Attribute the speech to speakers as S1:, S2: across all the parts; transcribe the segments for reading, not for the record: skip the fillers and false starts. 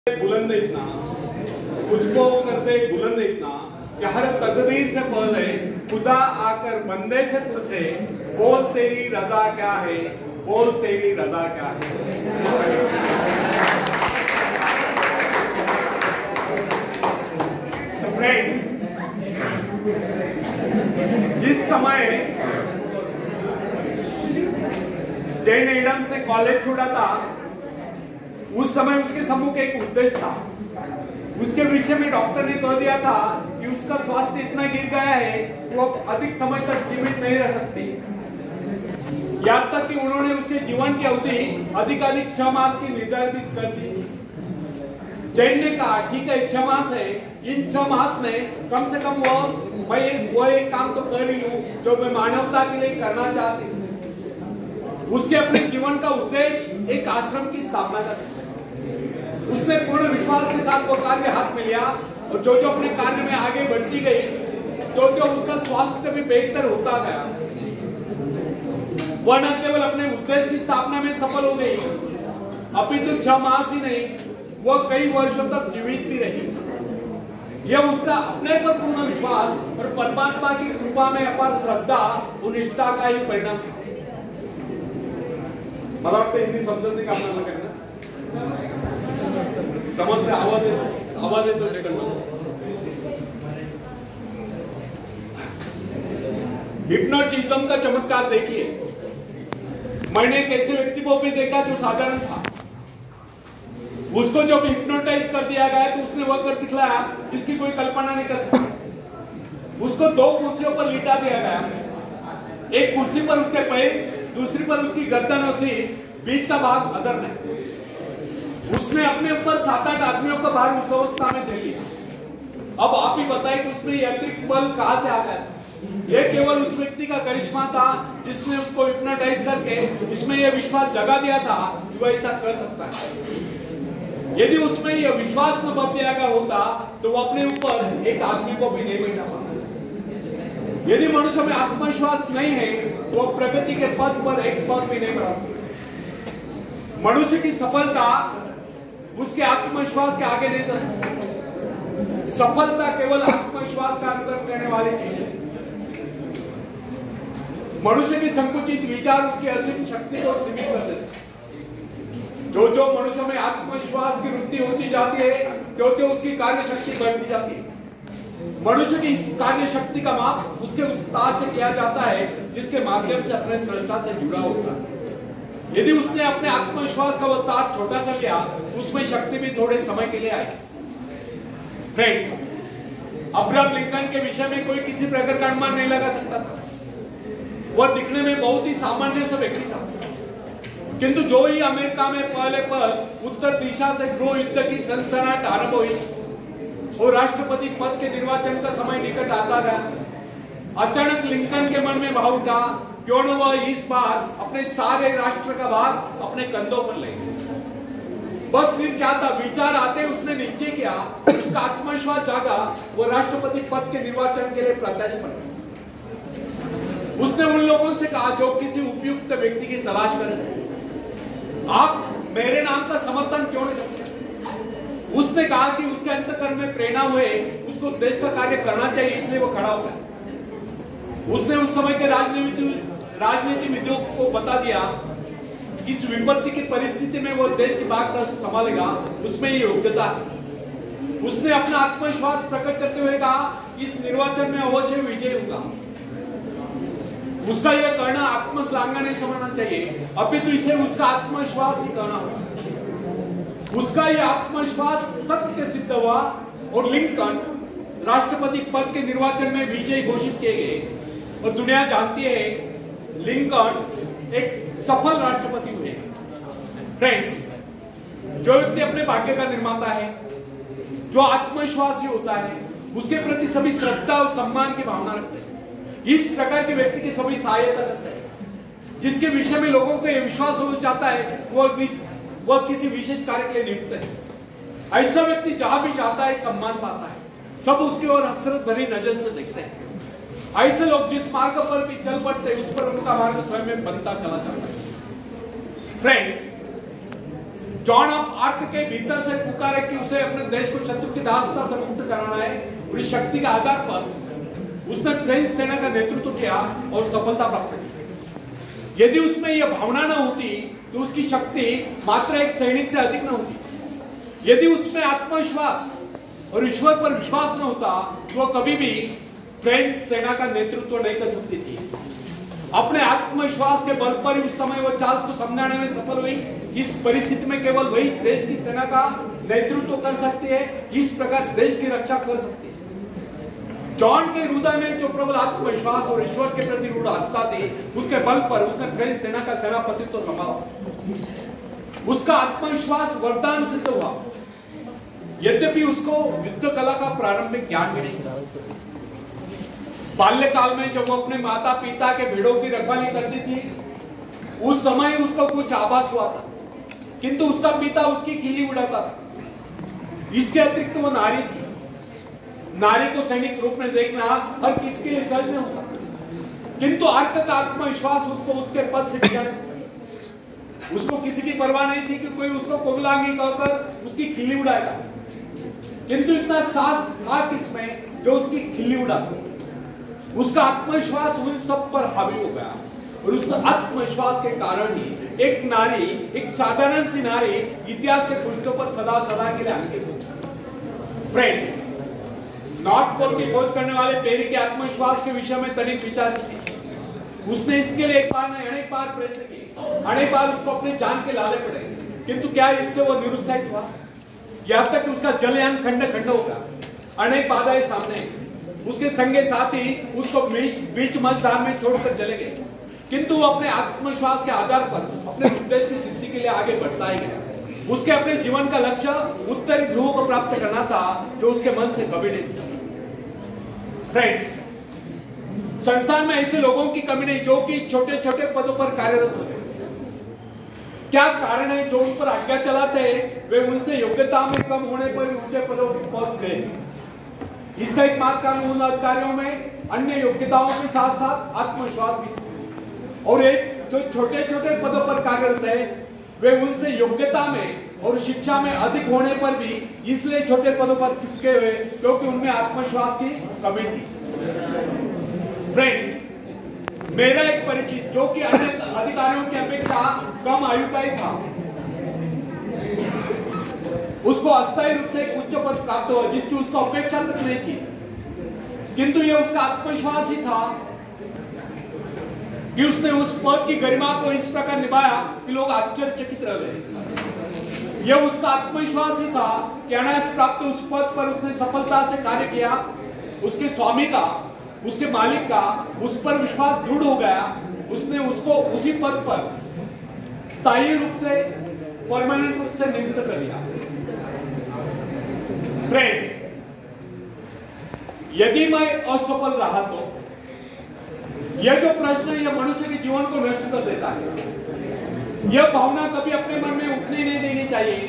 S1: बुलंद इतना खुद को करते बुलंद इतना कि हर तकदीर से पहले खुदा आकर बंदे से पूछे, बोल तेरी रजा क्या है, बोल तेरी रजा क्या है। तो फ्रेंड्स, जिस समय जैन एडम से कॉलेज छोड़ा था, उस समय उसके सम्मुख एक उद्देश्य था। उसके विषय में डॉक्टर ने कह दिया था कि उसका स्वास्थ्य इतना गिर गया है कि वो अधिक समय तक जीवित नहीं रह सकती। यहाँ तक कि उन्होंने उसके जीवन की अवधि अधिकाधिक 6 मास की निर्धारित कर दी। जैन ने कहा ठीक है 6 मास है, इन 6 मास में कम से कम वो एक काम तो कर ही लूं जो मैं मानवता के लिए करना चाहती हूँ। उसके अपने जीवन का उद्देश्य एक आश्रम की स्थापना करना। उसने पूर्ण विश्वास के साथ वो कार्य हाथ में लिया और जो अपने कार्य में आगे बढ़ती गई, जो उसका स्वास्थ्य भी बेहतर होता गया, वह न केवल अपने उद्देश्य की स्थापना में सफल हो गई, अपितु 6 मास ही नहीं, वह कई वर्षों तक जीवित भी रही। यह उसका अपने पर पूर्ण विश्वास और परमात्मा की कृपा में अपार श्रद्धा और निष्ठा का ही परिणाम है। मला वाटतं हिंदी समजत नाही का आपल्याला काय ना? समजते, आवाज येतो हिप्नोटिज्म का चमत्कार देखिए। मैंने एक ऐसे व्यक्ति को भी देखा जो साधारण था। उसको जब हिप्नोटाइज कर दिया गया तो उसने वह कर दिखलाया जिसकी कोई कल्पना नहीं कर सकती। उसको 2 कुर्सियों पर लिटा दिया गया, एक कुर्सी पर उसके पैर, दूसरी पर उसकी गर्दन और सिर, बीच का भाग अदर नहीं। उसने अपने ऊपर 7-8 आदमियों का भार उस अवस्था में झेल लिया। अब आप ही बताएं कि उसमें यह अतिरिक्त बल कहां से आ गया? यह केवल उस व्यक्ति का करिश्मा था जिसने उसको हिप्नोटाइज करके उसमें यह विश्वास जगा दिया था कि वह ऐसा कर सकता है। यदि उसमें यह विश्वास न भर दिया गया होता तो वह अपने ऊपर एक आदमी को भी नहीं बैठा पाता। यदि मनुष्य में आत्मविश्वास नहीं है तो वह प्रगति के पथ पर एक पग भी नहीं बढ़ा सकता। मनुष्य की सफलता उसके आत्मविश्वास के आगे नहीं जा सकती। सफलता केवल आत्मविश्वास का अनुकरण करने वाली चीज है। मनुष्य की संकुचित विचार उसकी असीम शक्ति को सीमित कर देते। जो मनुष्य में आत्मविश्वास की वृद्धि होती जाती है, तो उसकी कार्य शक्ति बढ़ती जाती है। मनुष्य की इस कार्य शक्ति का माप उसके उस तार से किया जाता है जिसके माध्यम से अपने सृष्टा से जुड़ा होता है। यदि उसने अपने आत्मविश्वास का वो तार छोटा कर लिया, उसमें शक्ति भी थोड़े समय के लिए आएगी। फ्रेंड्स, अब्राहम लिंकन के विषय में कोई किसी प्रकार का अनुमान नहीं लगा सकता था। वह दिखने में बहुत ही सामान्य सा व्यक्ति था, किंतु जो ही अमेरिका में पहले पर उत्तर दिशा से गृह युद्ध की सनसनाहट आरंभ हुई और राष्ट्रपति पद के निर्वाचन का समय निकट आता गया, अचानक लिंकन के मन में भाव उठा, क्यों न वह इस बार अपने सारे राष्ट्र का भार अपने कंधों पर ले। बस फिर क्या था, विचार आते उसने निश्चय किया, उसका आत्मविश्वास जागा, वो राष्ट्रपति पद के निर्वाचन के लिए प्रत्याशी बना। उसने उन लोगों से कहा जो किसी उपयुक्त व्यक्ति की तलाश करें, आप मेरे नाम का समर्थन क्यों नहीं करते? उसने कहा कि उसके अंतःकरण में प्रेरणा हुए उसको देश का कार्य करना चाहिए, इसलिए वो खड़ा हो गया। उसने उस समय के राजनीतिविदों को बता दिया इस विपत्ति की परिस्थिति में वो देश की बात संभालेगा, उसमें ये योग्यता है। उसने अपना आत्मविश्वास प्रकट करते हुए कहा इस निर्वाचन में अवश्य विजय होगा। उसका यह कहना आत्मश्लाघना नहीं समझना चाहिए, अपितु इसे उसका आत्मविश्वास ही कहना होगा। उसका यह आत्मविश्वास सत्य सिद्ध हुआ और लिंकन राष्ट्रपति पद के निर्वाचन में विजयी घोषित किए गए और दुनिया जानती है लिंकन एक सफल राष्ट्रपति हुए। फ्रेंड्स, जो व्यक्ति अपने भाग्य का निर्माता है, जो आत्मविश्वासी होता है, उसके प्रति सभी श्रद्धा और सम्मान की भावना रखते हैं। इस प्रकार के व्यक्ति की सभी सहायता करते हैं। जिसके विषय में लोगों को यह विश्वास हो जाता है वह किसी विशेष कार्य के लिए नियुक्त है। ऐसा व्यक्ति जहां भी जाता है सम्मान पाता है, सब उसकी ओर हसरत भरी नजर से देखते हैं। ऐसे लोग जिस मार्ग पर भी चल पड़ते उस पर उनका मार्ग स्वयं में बनता चला जाता है। फ्रेंड्स, जॉन ऑफ आर्क के भीतर से पुकारे कि उसे अपने देश को शत्रु की दासता से मुक्त कराना है, और इस शक्ति के आधार पर उसने फ्रेंच सेना का नेतृत्व किया और सफलता प्राप्त की। यदि उसमें यह भावना न होती तो उसकी शक्ति मात्र एक सैनिक से अधिक न होती। यदि उसमें आत्मविश्वास और ईश्वर पर विश्वास न होता तो वह कभी भी फ्रेंच सेना का नेतृत्व नहीं कर सकती थी। अपने आत्मविश्वास के बल पर उस समय वह चार्ल्स को समझाने में सफल हुई। इस परिस्थिति में केवल वही देश की सेना का नेतृत्व कर सकती है, इस प्रकार देश की रक्षा कर सकती है। जॉन के हृदय में जो प्रबल आत्मविश्वास और ईश्वर के प्रति रूढ़ आस्था थी, उसके बल पर उसने फ्रेंच सेना का सेनापतित्व संभाला। उसका आत्मविश्वास वरदान सिद्ध हुआ, यद्यपि उसको युद्ध कला का प्रारंभिक ज्ञान भी नहीं था। बाल्यकाल में जब वो अपने माता पिता के भेड़ों की रखवाली करती थी, उस समय उसको कुछ आभास हुआ था, किंतु उसका पिता उसकी खिल्ली उड़ाता था। इसके अतिरिक्त वो नारी थी। नारी को सैनिक रूप में देखना हर किसके लिए सहज नहीं होता, किंतु आर्क का आत्मविश्वास उसको उसके पद से गिराने से, उसको किसी की परवाह नहीं थी कि कोई उसको कोमलांगी कहकर उसकी खिल्ली उड़ाएगा, किंतु इतना साहस था किसमें जो उसकी खिल्ली उड़ाता। उसका आत्मविश्वास उन सब पर हावी हो गया, और उस आत्मविश्वास के कारण ही एक नारी, एक साधारण सी नारी इतिहास के पृष्ठों पर सदा सदा के लिए अंकित हो। फ्रेंड्स, नॉर्थ पोल की खोज करने वाले पेरी के आत्मविश्वास के विषय में तनिक विचार किए। उसने इसके लिए एक बार नहीं अनेक बार प्रयत्न किए, अनेक बार उसको अपनी जान के लाले पड़े, किंतु क्या इससे वो निरुत्साहित हुआ? यहाँ तक कि उसका जलयान खंड खंड होगा। अनेक बाधाएं सामने, उसके संगे साथी उसको बीच मझधार में छोड़कर चले गए, किंतु वो अपने आत्मविश्वास के आधार पर अपने उद्देश्य की सिद्धि के लिए आगे बढ़ता ही गया। उसके अपने जीवन का लक्ष्य उत्तरी ध्रुव को प्राप्त करना था, जो उसके मन से कभी नहीं था। फ्रेंड्स, संसार में ऐसे लोगों की कमी नहीं जो कि छोटे छोटे पदों पर कार्यरत होते हैं। क्या कारण है जो उन पर आज्ञा चलाते हैं? वे उनसे योग्यता में कम होने पर ऊंचे पदों पर पहुंच गए। इसका एकमात्र कारण उन अधिकारियों में अन्य योग्यताओं के साथ साथ आत्मविश्वास भी, और एक जो छोटे छोटे पदों पर कार्यरत है, वे उनसे योग्यता में और शिक्षा में अधिक होने पर भी इसलिए छोटे पदों पर चिपके हुए क्योंकि उनमें आत्मविश्वास की कमी थी। फ्रेंड्स, मेरा एक परिचित जो कि अन्य अधिकारियों की अपेक्षा कम आयु का ही था, उसको अस्थायी रूप से एक उच्च पद प्राप्त हुआ जिसकी उसको अपेक्षा तक नहीं थी, किंतु यह उसका आत्मविश्वास ही था कि उसने उस पद की गरिमा को इस प्रकार निभाया कि लोग आश्चर्यचकित रह गए। यह उसका आत्मविश्वास ही था कि अनायास प्राप्त उस पद पर उसने सफलता से कार्य किया। उसके स्वामी का, उसके मालिक का उस पर विश्वास दृढ़ हो गया। उसने उसको उसी पद पर स्थायी रूप से, परमानेंट रूप से नियुक्त कर दिया। फ्रेंड्स, यदि मैं असफल रहा तो यह जो प्रश्न है, यह मनुष्य के जीवन को नष्ट कर देता है। यह भावना कभी अपने मन में उठने नहीं देनी चाहिए।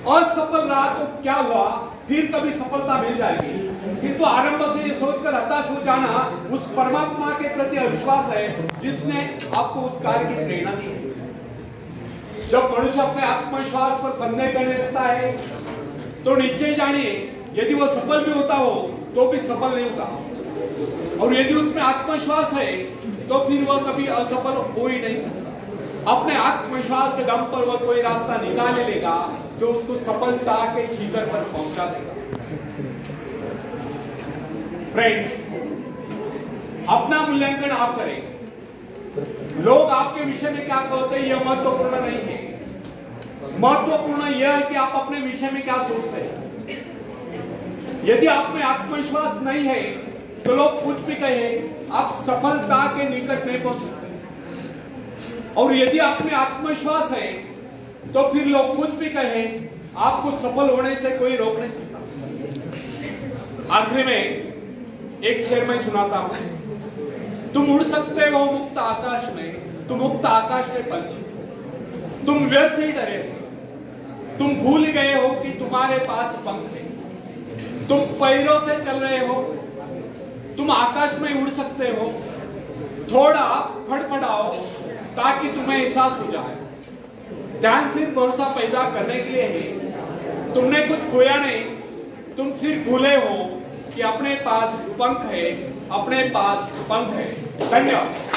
S1: असफल रहा तो क्या हुआ, फिर कभी सफलता मिल जाएगी, किंतु आरंभ से यह सोचकर हताश हो जाना उस परमात्मा के प्रति अविश्वास है जिसने आपको उस कार्य की प्रेरणा दी। जब मनुष्य अपने आत्मविश्वास पर संदेह करने लगता है तो निश्चय जानिए, यदि वह सफल भी होता हो तो भी सफल नहीं होता, और यदि उसमें आत्मविश्वास है तो फिर वह कभी असफल हो ही नहीं सकता। अपने आत्मविश्वास के दम पर वह कोई रास्ता निकाल लेगा जो उसको सफलता के शिखर पर पहुंचा देगा। फ्रेंड्स, अपना मूल्यांकन आप करें। लोग आपके विषय में क्या कहते हैं यह महत्वपूर्ण नहीं है। महत्वपूर्ण यह है कि आप अपने विषय में क्या सोचते हैं। यदि आप में आत्मविश्वास नहीं है तो लोग कुछ भी कहे, आप सफलता के निकट नहीं पहुंच सकते, और यदि आप में आत्मविश्वास है तो फिर लोग कुछ भी कहे, आपको सफल होने से कोई रोक नहीं सकता। आखिरी में एक शेर मैं सुनाता हूं। तुम उड़ सकते हो मुक्त आकाश में, तुम मुक्त आकाश के पंछी, तुम व्यर्थ ही डरे हो, तुम भूल गए हो कि तुम्हारे पास पंख है, तुम पैरों से चल रहे हो, तुम आकाश में उड़ सकते हो। थोड़ा फड़फड़ाओ ताकि तुम्हें एहसास हो जाए ध्यान सिर्फ भरोसा पैदा करने के लिए है। तुमने कुछ खोया नहीं, तुम सिर्फ भूले हो कि अपने पास पंख है, अपने पास पंख है। धन्यवाद।